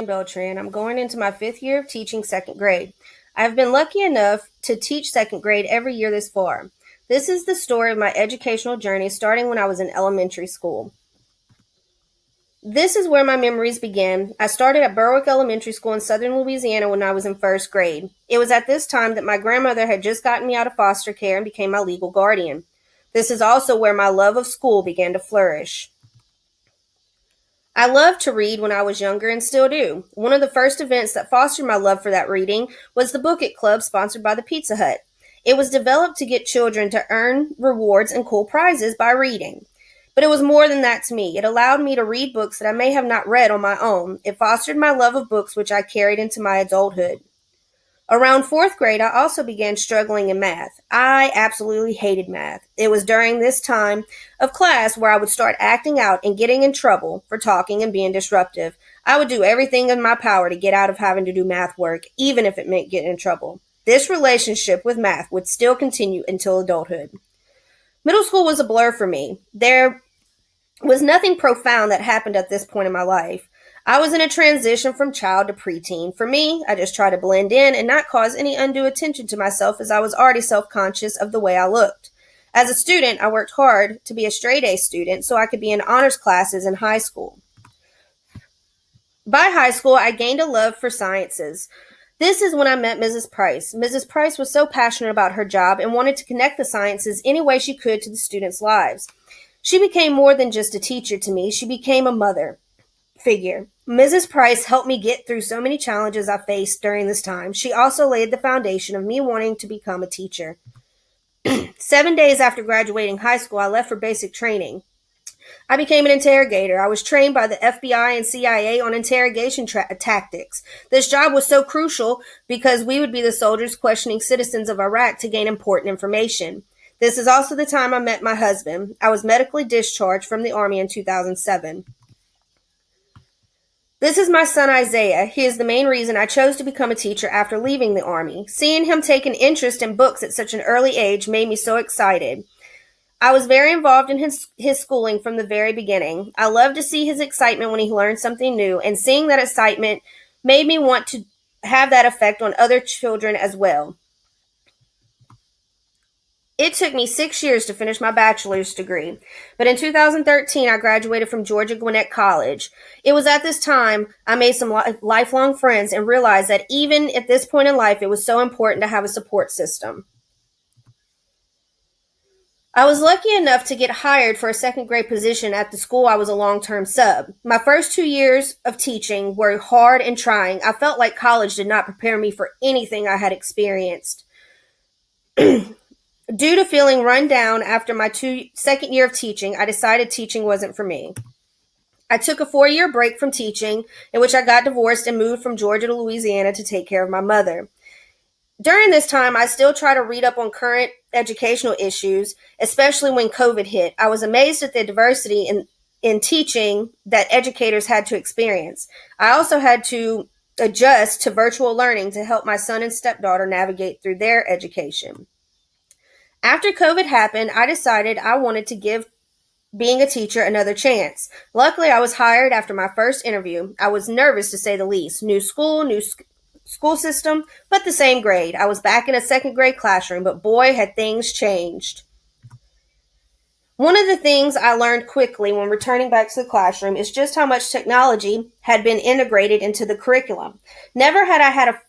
Beltran. I'm going into my 5th year of teaching second grade. I've been lucky enough to teach second grade every year this far. This is the story of my educational journey starting when I was in elementary school. This is where my memories begin. I started at Berwick Elementary School in southern Louisiana when I was in first grade. It was at this time that my grandmother had just gotten me out of foster care and became my legal guardian. This is also where my love of school began to flourish. I loved to read when I was younger and still do. One of the first events that fostered my love for that reading was the Book It Club sponsored by the Pizza Hut. It was developed to get children to earn rewards and cool prizes by reading. But it was more than that to me. It allowed me to read books that I may have not read on my own. It fostered my love of books, which I carried into my adulthood. Around 4th grade, I also began struggling in math. I absolutely hated math. It was during this time of class where I would start acting out and getting in trouble for talking and being disruptive. I would do everything in my power to get out of having to do math work, even if it meant getting in trouble. This relationship with math would still continue until adulthood. Middle school was a blur for me. There was nothing profound that happened at this point in my life. I was in a transition from child to preteen. For me, I just tried to blend in and not cause any undue attention to myself as I was already self-conscious of the way I looked. As a student, I worked hard to be a straight-A student so I could be in honors classes in high school. By high school, I gained a love for sciences. This is when I met Mrs. Price. Mrs. Price was so passionate about her job and wanted to connect the sciences any way she could to the students' lives. She became more than just a teacher to me. She became a mother figure. Mrs. Price helped me get through so many challenges I faced during this time. She also laid the foundation of me wanting to become a teacher. 7 days after graduating high school, I left for basic training. I became an interrogator. I was trained by the FBI and CIA on interrogation tactics. This job was so crucial because we would be the soldiers questioning citizens of Iraq to gain important information. This is also the time I met my husband. I was medically discharged from the Army in 2007. This is my son Isaiah. He is the main reason I chose to become a teacher after leaving the Army. Seeing him take an interest in books at such an early age made me so excited. I was very involved in his schooling from the very beginning. I loved to see his excitement when he learned something new, and seeing that excitement made me want to have that effect on other children as well. It took me 6 years to finish my bachelor's degree, but in 2013 I graduated from Georgia Gwinnett College. It was at this time I made some lifelong friends and realized that even at this point in life it was so important to have a support system. I was lucky enough to get hired for a second grade position at the school I was a long-term sub. My first 2 years of teaching were hard and trying. I felt like college did not prepare me for anything I had experienced. Due to feeling run down after my second year of teaching, I decided teaching wasn't for me. I took a 4-year break from teaching, in which I got divorced and moved from Georgia to Louisiana to take care of my mother. During this time, I still try to read up on current educational issues, especially when COVID hit. I was amazed at the diversity in teaching that educators had to experience. I also had to adjust to virtual learning to help my son and stepdaughter navigate through their education. After COVID happened, I decided I wanted to give being a teacher another chance. Luckily, I was hired after my first interview. I was nervous to say the least. New school, school system, but the same grade. I was back in a second grade classroom, but boy, had things changed. One of the things I learned quickly when returning back to the classroom is just how much technology had been integrated into the curriculum. Never had I had a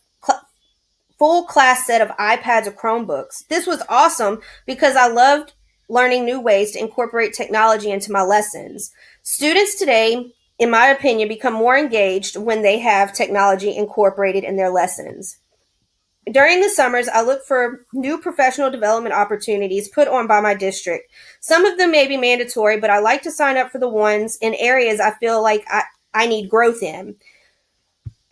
full class set of iPads or Chromebooks. This was awesome because I loved learning new ways to incorporate technology into my lessons. Students today, in my opinion, become more engaged when they have technology incorporated in their lessons. During the summers, I look for new professional development opportunities put on by my district. Some of them may be mandatory, but I like to sign up for the ones in areas I feel like I need growth in.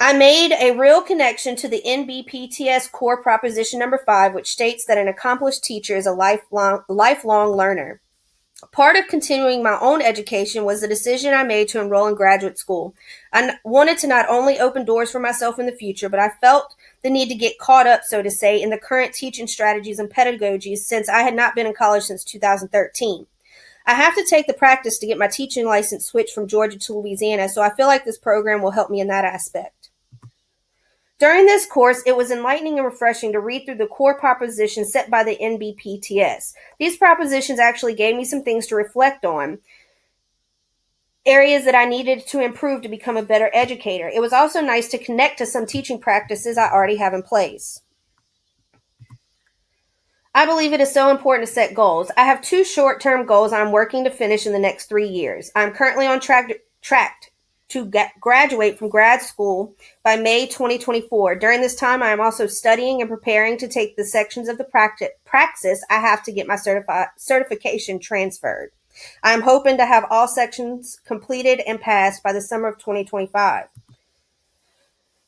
I made a real connection to the NBPTS core proposition number 5, which states that an accomplished teacher is a lifelong learner. Part of continuing my own education was the decision I made to enroll in graduate school. I wanted to not only open doors for myself in the future, but I felt the need to get caught up, so to say, in the current teaching strategies and pedagogies since I had not been in college since 2013. I have to take the practice to get my teaching license switched from Georgia to Louisiana, so I feel like this program will help me in that aspect. During this course, it was enlightening and refreshing to read through the core propositions set by the NBPTS. These propositions actually gave me some things to reflect on, areas that I needed to improve to become a better educator. It was also nice to connect to some teaching practices I already have in place. I believe it is so important to set goals. I have 2 short-term goals I'm working to finish in the next 3 years. I'm currently on track to graduate from grad school by May 2024. During this time, I am also studying and preparing to take the sections of the praxis I have to get my certification transferred. I am hoping to have all sections completed and passed by the summer of 2025.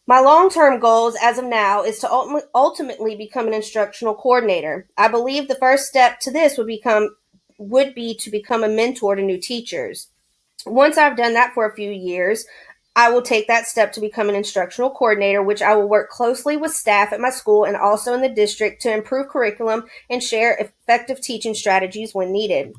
My long-term goals as of now is to ultimately become an instructional coordinator. I believe the first step to this would be to become a mentor to new teachers. Once I've done that for a few years, I will take that step to become an instructional coordinator, which I will work closely with staff at my school and also in the district to improve curriculum and share effective teaching strategies when needed.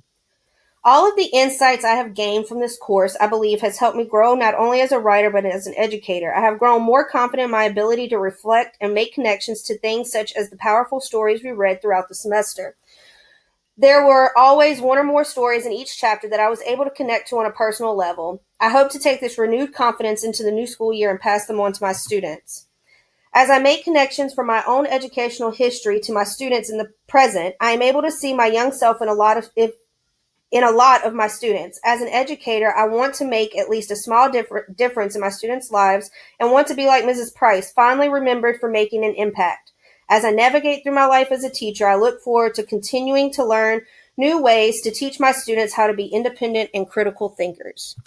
All of the insights I have gained from this course, I believe, has helped me grow not only as a writer but as an educator. I have grown more confident in my ability to reflect and make connections to things such as the powerful stories we read throughout the semester. There were always 1 or more stories in each chapter that I was able to connect to on a personal level. I hope to take this renewed confidence into the new school year and pass them on to my students. As I make connections from my own educational history to my students in the present, I am able to see my young self in a lot of my students. As an educator, I want to make at least a small difference in my students' lives and want to be like Mrs. Price, fondly remembered for making an impact. As I navigate through my life as a teacher, I look forward to continuing to learn new ways to teach my students how to be independent and critical thinkers.